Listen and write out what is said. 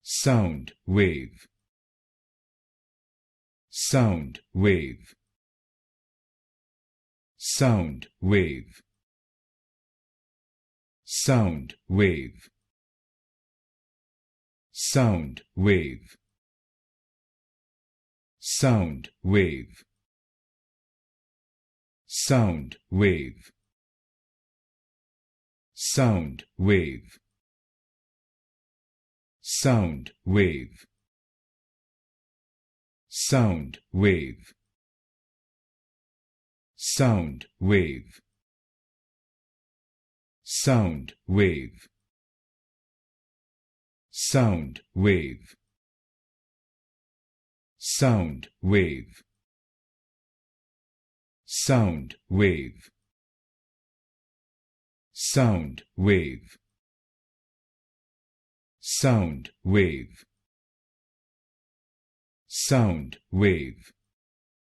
sound wave, sound wave, sound wave, sound wave, sound wave, sound wave, sound wave, sound wave, sound wave, sound wave, sound wave, sound wave, sound wave, sound wave, sound wave, sound wave, sound wave, sound wave,